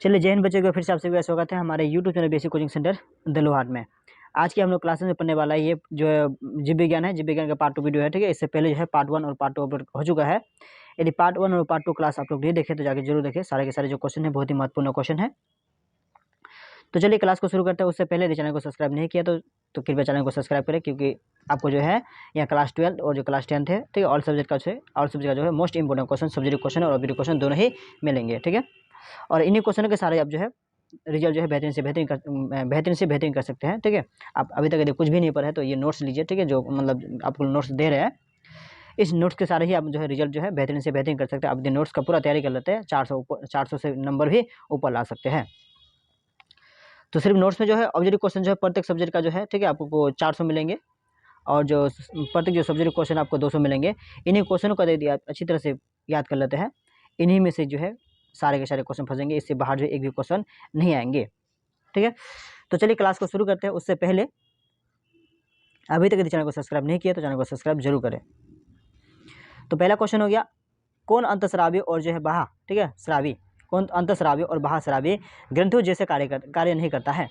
चलिए जय हिंद बच्चों को फिर से आप सभी का स्वागत है हमारे YouTube channel basic coaching centre Dalohat में। आज की हम लोग क्लासेस में पढ़ने वाला है ये जो है जीव विज्ञान है, जीव विज्ञान का पार्ट 2 वीडियो है। ठीक है, इससे पहले जो है पार्ट 1 और पार्ट 2 अपलोड हो चुका है। यदि पार्ट 1 और पार्ट 2 क्लास आप लोग नहीं देखे तो जाके जरूर देखें, सारे के सारे जो क्वेश्चन है बहुत ही महत्वपूर्ण क्वेश्चन है। तो चलिए क्लास को शुरू करते हैं। उससे पहले यदि चैनल को सब्सक्राइब नहीं किया तो कृपया चैनल को सब्सक्राइब करें, क्योंकि आपको जो है यहाँ क्लास 12 और जो क्लास 10 है, ठीक है, ऑल सब्जेक्ट का जो है most important question, subject question और ऑब्जेक्टिव क्वेश्चन दोनों ही मिलेंगे। ठीक है, और इन्हीं क्वेश्चनों के सारे आप जो है रिजल्ट जो है बेहतरीन से बेहतरीन कर सकते हैं। ठीक है, आप अभी तक यदि कुछ भी नहीं पढ़े तो ये नोट्स लीजिए। ठीक है, जो मतलब आपको नोट्स दे रहे हैं, इस नोट्स के सारे ही आप जो है रिजल्ट जो है बेहतरीन से बेहतरीन कर सकते हैं। आप यदि नोट्स का पूरा तैयारी कर लेते हैं 400 से नंबर भी ऊपर ला सकते हैं। तो सिर्फ नोट्स में जो है ऑब्जेक्टिव क्वेश्चन जो है प्रत्येक सब्जेक्ट का जो है, ठीक है, आपको 400 मिलेंगे और जो प्रत्येक जो सब्जेक्ट क्वेश्चन आपको 200 मिलेंगे। इन्हीं क्वेश्चनों को यदि आप अच्छी तरह से याद कर लेते हैं, इन्हीं में से जो है सारे के सारे क्वेश्चन फंसेंगे, इससे बाहर जो एक भी क्वेश्चन नहीं आएंगे। ठीक है, तो चलिए क्लास को शुरू करते हैं। उससे पहले अभी तक यदि चैनल को सब्सक्राइब नहीं किया तो चैनल को सब्सक्राइब जरूर करें। तो पहला क्वेश्चन हो गया, कौन अंतःस्रावी और जो है बाह्य, ठीक है, स्रावी, कौन अंतःस्रावी और बाह्य स्रावी ग्रंथियों जैसे कार्य नहीं करता है?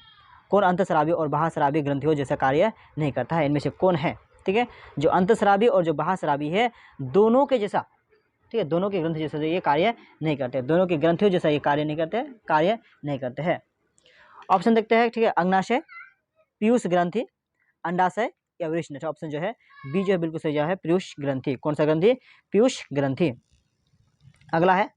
कौन अंतःस्रावी और बाह्य स्रावी ग्रंथियों जैसा कार्य नहीं करता है? इनमें से कौन है? ठीक है, जो अंतःस्रावी और जो बाह्य स्रावी है दोनों के जैसा, ठीक है, दोनों के ग्रंथि जैसा ये कार्य नहीं करते, दोनों के ग्रंथियों जैसा ये कार्य नहीं करते हैं। ऑप्शन देखते हैं। ठीक है, अग्नाशय, पीयूष ग्रंथि, अंडाशय या वृषण। ऑप्शन जो है बी जो है बिल्कुल सही जवाब है, पीयूष ग्रंथि। कौन सा ग्रंथि? पीयूष ग्रंथि। अगला है,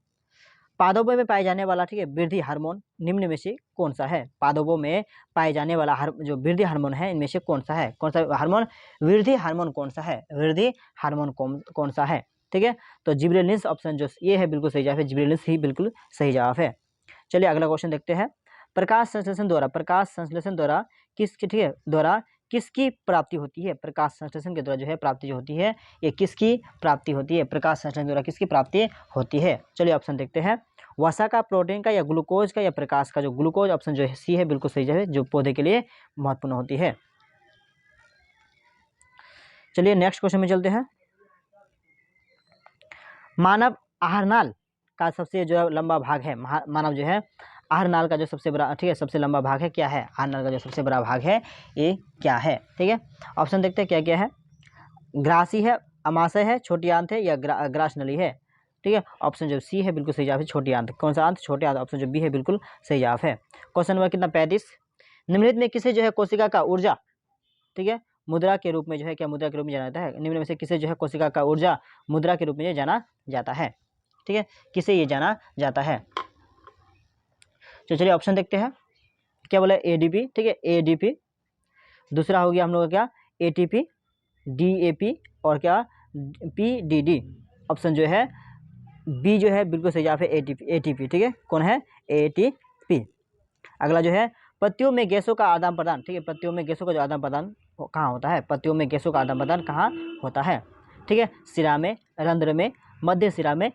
पादपों में पाए जाने वाला, ठीक है, वृद्धि हार्मोन निम्न में से कौन सा है? पादपों में पाए जाने वाला जो वृद्धि हार्मोन है इनमें से कौन सा है? कौन सा हार्मोन? वृद्धि हार्मोन कौन सा है? वृद्धि हार्मोन कौन सा है? ठीक है, तो जिबरेलिन्स ऑप्शन जो ये है बिल्कुल सही जवाब है, जिबरेलिन्स ही बिल्कुल सही जवाब है। चलिए अगला क्वेश्चन देखते हैं। प्रकाश संश्लेषण द्वारा किसकी प्राप्ति होती है? प्रकाश संश्लेषण के द्वारा जो है प्राप्ति जो होती है, ये किसकी प्राप्ति होती है? प्रकाश संश्लेषण द्वारा किसकी प्राप्ति होती है? चलिए ऑप्शन देखते हैं। वसा का, प्रोटीन का या ग्लूकोज का या प्रकाश का? जो ग्लूकोज ऑप्शन जो है सी है बिल्कुल सही जवाब है, जो पौधे के लिए महत्वपूर्ण होती है। चलिए नेक्स्ट क्वेश्चन में चलते हैं। मानव आहारनाल का सबसे जो लंबा भाग है, मानव जो है आहारनाल का जो सबसे बड़ा, ठीक है, सबसे लंबा भाग है क्या है? आहारनाल का जो सबसे बड़ा भाग है ये क्या है? ठीक है, ऑप्शन देखते हैं क्या क्या है। ग्रासी है, अमाशय है, छोटी आंत है या ग्रास नली है? ठीक है, ऑप्शन जो सी है बिल्कुल सही जवाब है, छोटी आंत। कौन सा आंत? छोटी आंत। ऑप्शन जो बी है बिल्कुल सही जवाब है। क्वेश्चन नंबर कितना? 35। निम्नलिखित में किसे जो है कोशिका का ऊर्जा, ठीक है, मुद्रा के रूप में जो है क्या मुद्रा के रूप में जाना जाता है? निम्न में से किसे जो है कोशिका का ऊर्जा मुद्रा के रूप में जाना जाता है? ठीक है, किसे ये जाना जाता है? तो चलिए ऑप्शन देखते हैं। क्या बोला? एडीपी, ठीक है, एडीपी। दूसरा हो गया हम लोग का क्या? एटीपी, डीएपी और क्या? पीडीडी। ऑप्शन जो है बी जो है बिल्कुल सही जवाब है, एटीपी। ठीक है, कौन है? एटीपी। अगला जो है, पत्तियों में गैसों का आदान प्रदान, ठीक है, पत्तियों में गैसों का जो आदान प्रदान कहाँ होता है? पत्तियों में गैसों का आदान प्रदान कहाँ होता है? ठीक है, सिरा में, रंध्र में, मध्य सिरा में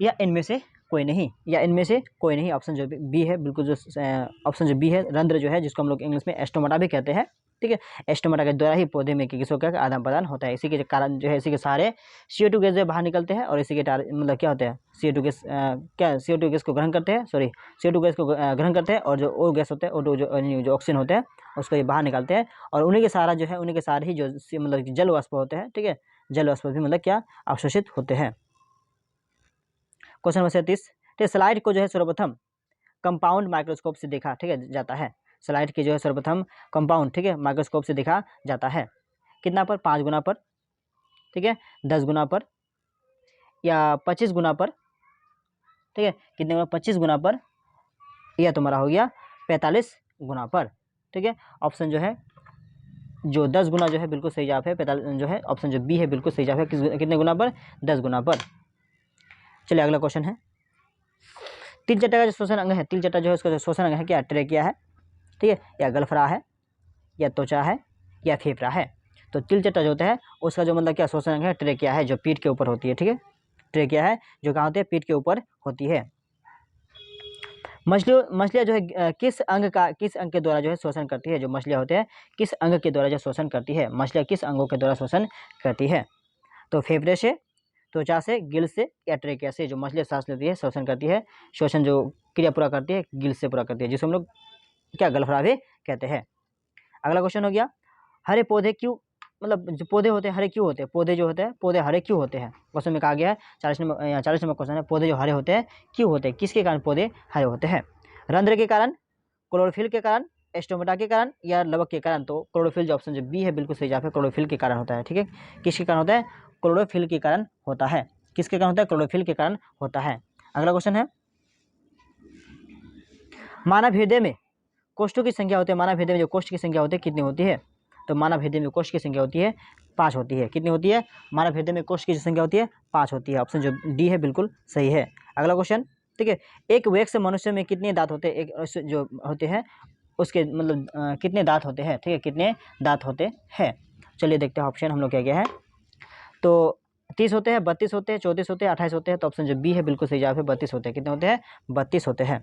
या इनमें से कोई नहीं, या इनमें से कोई नहीं। ऑप्शन जो बी है बिल्कुल, जो ऑप्शन जो बी है, रंध्र जो है जिसको हम लोग इंग्लिश में एस्टोमाटा भी कहते हैं। ठीक है, एस्टोमाटा के द्वारा ही पौधे में गैसों का आदान प्रदान होता है। इसी के कारण जो है इसी के सारे CO2 गैस जो बाहर निकलते हैं और इसी के मतलब क्या होते हैं? CO2 गैस CO2 गैस को ग्रहण करते हैं, CO2 गैस को ग्रहण करते हैं और जो O गैस होते हैं, जो ऑक्सीजन होते हैं उसको ये बाहर निकालते हैं और उन्हीं के सारा जो है उन्हीं के सारे ही जो मतलब जल वाष्प होते हैं, ठीक है, जल वाष्प भी मतलब क्या? अवशोषित होते हैं। Question number 37। ठीक है, स्लाइड को जो है सर्वप्रथम कंपाउंड माइक्रोस्कोप से देखा, ठीक है, जाता है। स्लाइड की जो है सर्वप्रथम कंपाउंड, ठीक है, माइक्रोस्कोप से देखा जाता है। कितना पर? 5 गुना पर, ठीक है, 10 गुना पर या 25 गुना पर? ठीक है, कितने गुना? 25 गुना पर या तुम्हारा हो गया 45 गुना पर। ठीक है, ऑप्शन जो है जो 10 गुना जो है बिल्कुल सही जवाब है। 45 जो है ऑप्शन जो बी है बिल्कुल सही जवाब है। कितने गुना पर? 10 गुना पर। चलिए अगला क्वेश्चन है। तिल चट्टा का जो श्वसन अंग है, तिल चट्टा जो है उसका जो श्वसन अंग है क्या? ट्रेकिया है, ठीक है, या गलफरा है या त्वचा है या फेफड़ा है? तो तिल चट्टा जो होता है उसका जो मतलब क्या श्वसन अंग है? ट्रेकिया है, जो पीठ के ऊपर होती है। ठीक है, ट्रेकिया है जो कहाँ होती है? पीठ के ऊपर होती है। मछलियाँ जो है किस अंग के द्वारा जो है श्वसन करती है? जो मछलियाँ होते हैं किस अंग के द्वारा जो श्वसन करती है? मछलियाँ किस अंगों के द्वारा श्वसन करती है? तो फेफड़े से, त्वचा से, गिल से या ट्रेकिया से? जो मछलियाँ सांस लेती है, श्वसन करती है, श्वसन जो क्रिया पूरा करती है, गिल्स से पूरा करती है, जिसको हम लोग क्या गलफड़ा भी कहते हैं। अगला क्वेश्चन हो गया, हरे पौधे क्यों, मतलब जो पौधे होते हैं हरे क्यों होते हैं, पौधे जो होते हैं पौधे हरे क्यों होते हैं। क्वेश्चन में कहा गया है 40 नंबर क्वेश्चन है, पौधे जो हरे होते हैं क्यों होते हैं, किसके कारण पौधे हरे होते हैं। रंध्र के कारण, क्लोरोफिल के कारण, स्टोमेटा के कारण या लवक के कारण। तो क्लोरोफिल जो ऑप्शन जो बी है बिल्कुल सही जवाब है, क्लोरोफिल के कारण होता है। ठीक है, किसके कारण होता है, क्लोरोफिल के कारण होता है। किसके कारण होता है, क्लोरोफिल के कारण होता है। अगला क्वेश्चन है, मानव हृदय में कोष्ठों की संख्या होती है, मानव हृदय में जो कोष्ठ की संख्या होती है कितनी होती है। तो मानव हृदय में कोष्ठ की संख्या होती है 5 होती है। कितनी होती है, मानव हृदय में कोष्ठ की संख्या होती है 5 होती है। ऑप्शन जो डी है बिल्कुल सही है। अगला क्वेश्चन, ठीक है, एक वयस्क मनुष्य में कितने दांत होते हैं, एक जो होते हैं उसके मतलब कितने दांत होते हैं। ठीक है, कितने दांत होते हैं। चलिए देखते हैं ऑप्शन हम लोग क्या क्या है। तो 30 होते हैं, 32 होते हैं, 34 होते हैं, 28 होते हैं। तो ऑप्शन जो बी है बिल्कुल सही जवाब है, 32 होते हैं। कितने होते हैं, 32 होते हैं।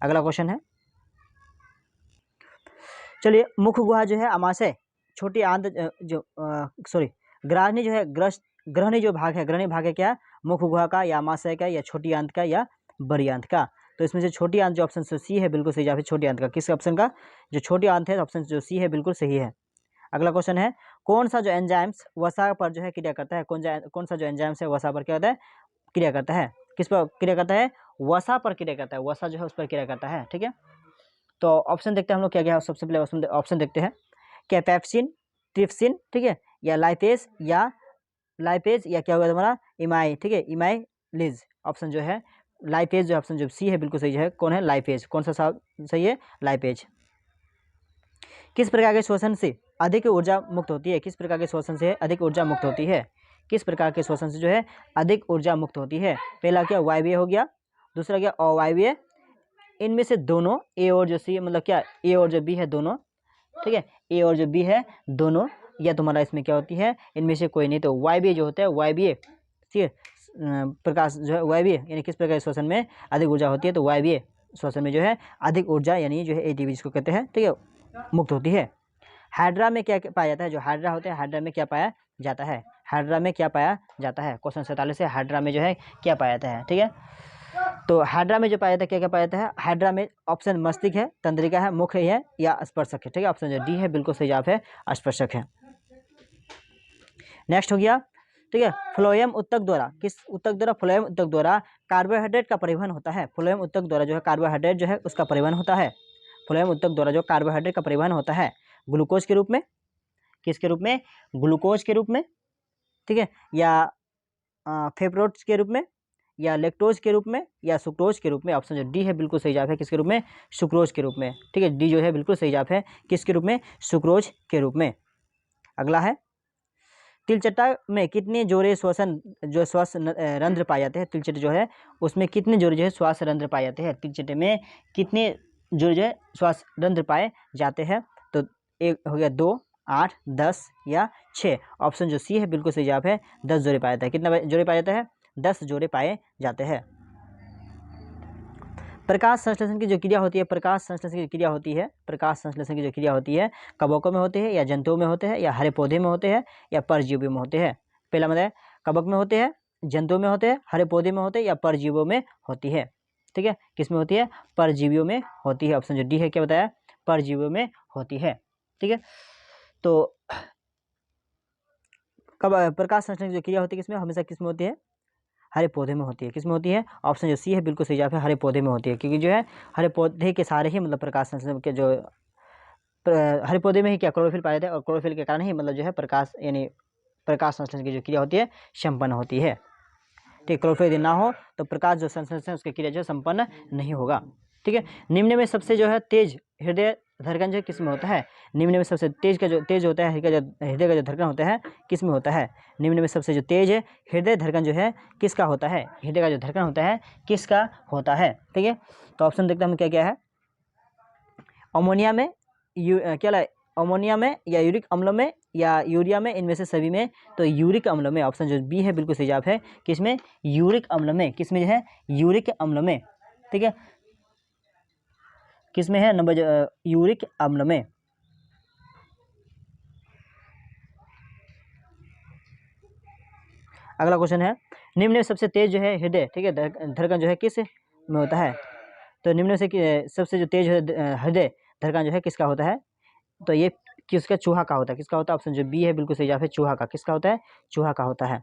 अगला क्वेश्चन है, चलिए मुख्य गुहा जो है अमाशय, छोटी आंत ग्राहनी जो है ग्रहणी जो भाग है, ग्रहणी भाग है क्या, मुख्य गुहा का या अमाशय का या छोटी आंत का या बड़ी आंत का। तो इसमें से छोटी आंत जो ऑप्शन सी है बिल्कुल सही जवाब है, छोटी आंत का। किस ऑप्शन का, जो छोटी आंत है ऑप्शन जो सी है बिल्कुल सही है। अगला क्वेश्चन है, कौन सा जो एंजाइम्स वसा पर जो है क्रिया करता है, कौन सा जो एंजाइम्स है वसा पर क्या होता है, क्रिया करता है। किस पर क्रिया करता है, वसा पर क्रिया करता है, वसा जो है उस पर क्रिया करता है। ठीक है, तो ऑप्शन देखते हैं हम लोग क्या क्या। सबसे पहले ऑप्शन देखते हैं, क्या पेप्सिन, ट्रिप्सिन, ठीक है, या लाइपेज या क्या होगा हमारा इमाई। ठीक है, इमाइलिज। ऑप्शन जो है लाइपेज, जो ऑप्शन जो सी है बिल्कुल सही है। कौन है, लाइपेज। कौन सा सही है, लाइपेज। किस प्रकार के श्वसन से अधिक ऊर्जा मुक्त होती है, किस प्रकार के श्वसन से अधिक ऊर्जा मुक्त होती है, किस प्रकार के श्वसन से जो है अधिक ऊर्जा मुक्त होती है। पहला क्या, वायवीय हो गया, दूसरा क्या अवायवीय, इनमें से दोनों, ए और जो सी मतलब क्या, ए और जो बी है दोनों। ठीक है, ए और जो बी है दोनों, या तुम्हारा इसमें क्या होती है, इनमें से कोई नहीं। तो वायवीय जो होता है, वायवीय, ठीक है, प्रकाश जो है वायवीय यानी किस प्रकार के श्वसन में अधिक ऊर्जा होती है। तो वायवीय श्वसन में जो है अधिक ऊर्जा यानी जो है एटीपी जिसको कहते हैं, ठीक है, मुक्त होती है। हाइड्रा में क्या पाया जाता है, जो हाइड्रा होते हैं हाइड्रा में क्या पाया जाता है, हाइड्रा में क्या पाया जाता है। क्वेश्चन 47 है, हाइड्रा में जो है क्या पाया जाता है। ठीक है, तो हाइड्रा में जो पाया जाता है क्या क्या पाया जाता है, हाइड्रा में ऑप्शन मस्तिष्क है, तंत्रिका है, मुख है या स्पर्शक है। ठीक है, ऑप्शन जो डी है बिल्कुल सही जवाब है, स्पर्शक है। नेक्स्ट हो गया, ठीक है, फ्लोएम उत्तक द्वारा, किस उत्तक द्वारा, फ्लोएम उत्तक द्वारा कार्बोहाइड्रेट का परिवहन होता है। फ्लोएम उत्तक द्वारा जो है कार्बोहाइड्रेट जो है उसका परिवहन होता है। फ्लोएम उत्तक द्वारा जो कार्बोहाइड्रेट का परिवहन होता है, ग्लूकोज के रूप में, किसके रूप में, ग्लूकोज के रूप में, ठीक है, या फेब्रोट्स के रूप में, या लेक्टोज के रूप में, या सुक्रोज के रूप में। ऑप्शन जो डी है बिल्कुल सही जवाब है, किसके रूप में, सुक्रोज के रूप में। ठीक है, डी जो है बिल्कुल सही जवाब है, किसके रूप में, सुक्रोज के रूप में। अगला है, तिलचट्टा में कितने जोड़े श्वास रंध्र पाए जाते हैं। तिलचट्टे जो है उसमें कितने जोड़े जो है श्वास रंध्र पाए जाते हैं, तिलचट्टे में कितने जोड़े जो है श्वास रंध्र पाए जाते हैं। तो एक हो गया 2, 8, 10 या 6। ऑप्शन जो सी है बिल्कुल सही जवाब है, 10 जोड़े पाया जाता है। कितना जोड़े पाया जाता है, 10 जोड़े पाए जाते हैं। प्रकाश संश्लेषण की जो क्रिया होती है, प्रकाश संश्लेषण की क्रिया होती है, प्रकाश संश्लेषण की जो क्रिया होती है कवकों में होते हैं या जंतुओं में होते हैं या हरे पौधे में होते हैं या परजीवियों में होते हैं। पहला मतलब कवक में होते हैं, जंतुओं में होते हैं, हरे पौधे में होते हैं या परजीवियों में होती है। ठीक है, किस में होती है, परजीवियों में होती है। ऑप्शन जो डी है क्या बताया, परजीवियों में होती है। ठीक है, तो प्रकाश संश्लेषण की जो क्रिया होती है किसमें, हमेशा किसमें होती है, हरे पौधे में होती है। किस में होती है, ऑप्शन जो सी है बिल्कुल सही जवाब है, हरे पौधे में होती है। क्योंकि जो है हरे पौधे के सारे ही मतलब प्रकाश संश्लेषण के जो हरे पौधे में ही क्या क्लोरोफिल पाया जाता है, और क्लोरोफिल के कारण ही मतलब जो है प्रकाश यानी प्रकाश संश्लेषण की जो क्रिया होती है संपन्न होती है। ठीक, क्लोरोफिल यदि ना हो तो प्रकाश जो संश्लेषण उसकी क्रिया जो संपन्न नहीं होगा। ठीक है, निम्न में सबसे जो है तेज हृदय धड़कन जो किस में होता है, निम्न में सबसे तेज का जो तेज होता है हृदय का जो धड़कन होता है किस में होता है, निम्न में सबसे जो तेज है हृदय धड़कन जो है किसका होता है, हृदय का जो धड़कन होता है किसका होता है। ठीक है, तो ऑप्शन देखते हैं हम क्या क्या है, अमोनिया में, क्या अमोनिया में या यूरिक अम्ल में या यूरिया में, इनमें से सभी में। तो यूरिक अम्ल में, ऑप्शन जो बी है बिल्कुल सही जवाब है, किसमें, यूरिक अम्ल में। किसमें जो है, यूरिक अम्ल में। ठीक है, किसमें है नंबर, यूरिक अम्ल में। अगला क्वेश्चन है, निम्न में सबसे तेज जो है हृदय, ठीक है, धड़कन जो है किस में होता है। तो निम्न से सबसे जो तेज हृदय धड़कन जो है किसका होता है? तो ये किसका? चूहा का होता है। किसका होता है? ऑप्शन जो बी है बिल्कुल सही जवाब है, चूहा का। किसका होता है? चूहा का होता है।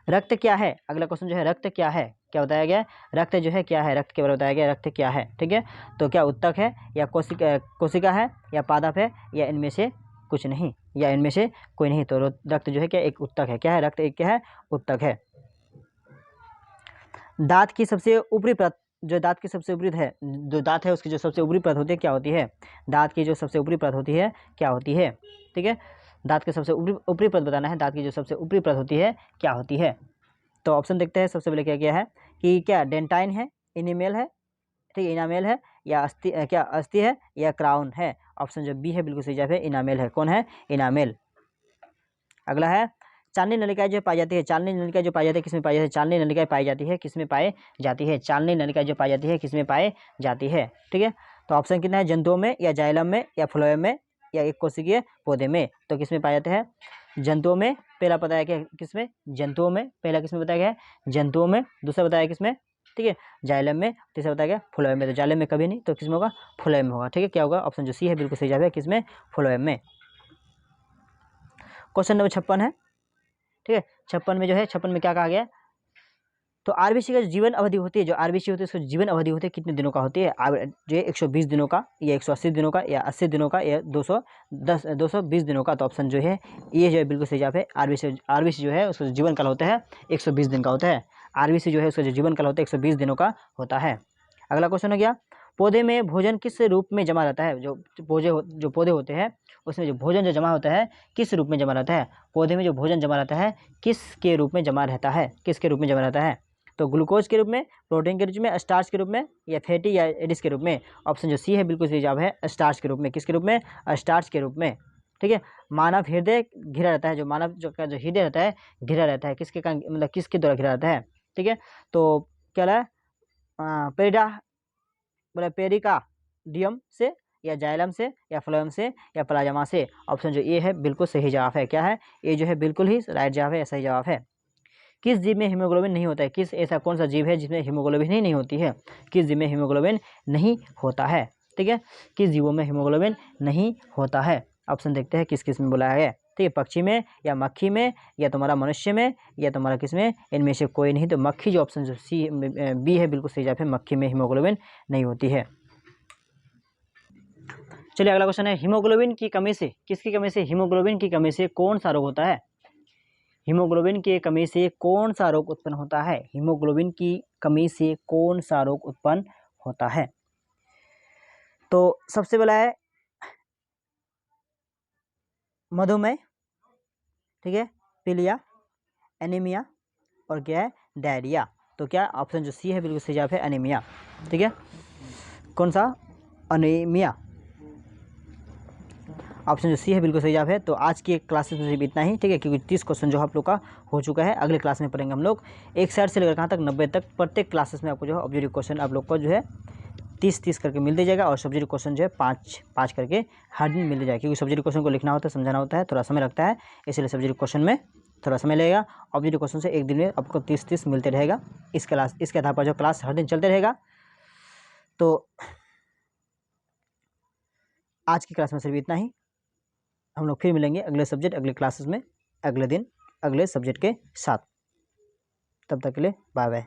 रक्त क्या है? अगला क्वेश्चन जो है रक्त क्या है, क्या बताया गया? रक्त जो है क्या है? रक्त के बारे में बताया गया, रक्त क्या है। ठीक है, तो क्या उत्तक है या कोशिका है या पादप है या इनमें से कुछ नहीं, या इनमें से कोई नहीं। तो रक्त जो है क्या? एक उत्तक है। क्या है? रक्त एक क्या है? उत्तक है। दांत की सबसे ऊपरी परत, जो दांत की सबसे ऊपरी है, जो दांत है उसकी जो सबसे ऊपरी परत होती है क्या होती है? दांत की जो सबसे ऊपरी परत होती है क्या होती है? ठीक है, दांत की सबसे ऊपरी परत बताना है। दांत की जो सबसे ऊपरी परत होती है क्या होती है? तो ऑप्शन देखते हैं। सबसे पहले क्या क्या है कि क्या डेंटाइन है, इनिमेल है, ठीक है, इनामेल है, या अस्थि, क्या अस्थि है या क्राउन है। ऑप्शन जो बी है बिल्कुल सही जवाब है, इनामेल है। कौन है? इनामेल। अगला है चालनी नलिकाएं जो पाई जाती है, चालनी नलिकाएं जो पाई जाती है किसमें पाई जाती है? चालनी नलिकाएं पाई जाती है किसमें पाई जाती है? चालनी नलिकाएं जो पाई जाती है किसमें पाई जाती है? ठीक है, तो ऑप्शन कितना है? जंतुओं में या जाइलम में या फ्लोएम में या एक कोशिकीय पौधे में। तो किसमें पाए जाते हैं? जंतुओं में। पहला बताया गया किसमें? जंतुओं में। पहला किसमें बताया गया है? जंतुओं में। दूसरा बताया किसमें? ठीक है, जाइलम में। तीसरा बताया गया फ्लोएम में। तो जाइलम में कभी नहीं, तो किसमें होगा? फ्लोएम में होगा। ठीक है, क्या होगा? ऑप्शन जो सी है बिल्कुल सही जवाब है, किसमें? फ्लोएम में। क्वेश्चन नंबर 56 है। ठीक है, 56 में जो है, 56 में क्या कहा गया? तो आरबीसी का जो जीवन अवधि होती है, जो आरबीसी होती है उसकी जीवन अवधि होती है कितने दिनों का होती है? जो 120 दिनों का या 180 दिनों का या 80 दिनों का या 220 दिनों का। तो ऑप्शन जो है ये जो है बिल्कुल सही जवाब है। आरबीसी जो है उसका जीवन काल होता है 120 दिन का होता है। आरबीसी जो है उसका जो जीवन काल होता है 120 दिनों का होता है। अगला क्वेश्चन हो गया, पौधे में भोजन किस रूप में जमा रहता है? जो पौधे होते हैं उसमें जो भोजन जो जमा होता है किस रूप में जमा रहता है? पौधे में जो भोजन जमा रहता है किसके रूप में जमा रहता है? किसके रूप में जमा रहता है? तो ग्लूकोज के रूप में, प्रोटीन के रूप में, स्टार्च के रूप में, या फैटी या एडिस के रूप में। ऑप्शन जो सी है बिल्कुल सही जवाब है, स्टार्च के रूप में। किसके रूप में? स्टार्च के रूप में। ठीक है, मानव हृदय घिरा रहता है, जो मानव जो हृदय रहता है घिरा रहता है किसके मतलब किसके द्वारा घिरा रहता है? ठीक है, तो क्या है? पेरिडा बोला पेरिकार्डियम से या जाइलम से या फ्लोएम से या प्लाज्मा से। ऑप्शन जो ए है बिल्कुल सही जवाब है। क्या है? ये जो है बिल्कुल ही राइट जवाब है, सही जवाब है। किस जीव में हीमोग्लोबिन नहीं होता है? किस ऐसा कौन सा जीव है जिसमें हीमोग्लोबिन ही नहीं होती है? किस जीव में हीमोग्लोबिन नहीं होता है? ठीक है, किस जीवों में हीमोग्लोबिन नहीं होता है? ऑप्शन देखते हैं किस किस में बोला है। ठीक है, पक्षी में या मक्खी में या तुम्हारा मनुष्य में या तुम्हारा किस में? इनमें से कोई नहीं। तो मक्खी जो ऑप्शन जो सी बी है बिल्कुल सही जवाब है, मक्खी में हीमोग्लोबिन नहीं होती है। चलिए अगला क्वेश्चन है, हीमोग्लोबिन की कमी से, किसकी कमी से? हीमोग्लोबिन की कमी से कौन सा रोग होता है? हीमोग्लोबिन की कमी से कौन सा रोग उत्पन्न होता है? हीमोग्लोबिन की कमी से कौन सा रोग उत्पन्न होता है? तो सबसे पहला है मधुमेह, ठीक है, पीलिया, एनीमिया और क्या है? डायरिया। तो क्या ऑप्शन जो सी है बिल्कुल सही जवाब है, एनीमिया। ठीक है, कौन सा? एनीमिया। ऑप्शन जो सी है बिल्कुल सही जवाब है। तो आज की क्लासेस में सिर्फ इतना ही, ठीक है, क्योंकि 30 क्वेश्चन जो आप लोग का हो चुका है। अगले क्लास में पढ़ेंगे हम लोग 61 से लेकर कहाँ तक? 90 तक। प्रत्येक क्लासेस में आपको जो है ऑब्जेक्टिव क्वेश्चन आप लोग को जो है 30-30 करके मिलते जाएगा, और सब्जेक्टिव क्वेश्चन जो है 5-5 करके हर दिन मिलते जाएगा, क्योंकि सब्जेक्टिव क्वेश्चन को लिखना होता है, समझाना होता है, थोड़ा समय लगता है, इसलिए सब्जेक्टिव क्वेश्चन में थोड़ा समय लगेगा। ऑब्जेक्टिव क्वेश्चन से एक दिन में आपको 30-30 मिलते रहेगा। इसके आधार पर जो क्लास हर दिन चलते रहेगा। तो आज की क्लास में सिर्फ इतना ही। हम लोग फिर मिलेंगे अगले सब्जेक्ट, अगले क्लासेस में, अगले दिन, अगले सब्जेक्ट के साथ। तब तक के लिए बाय बाय।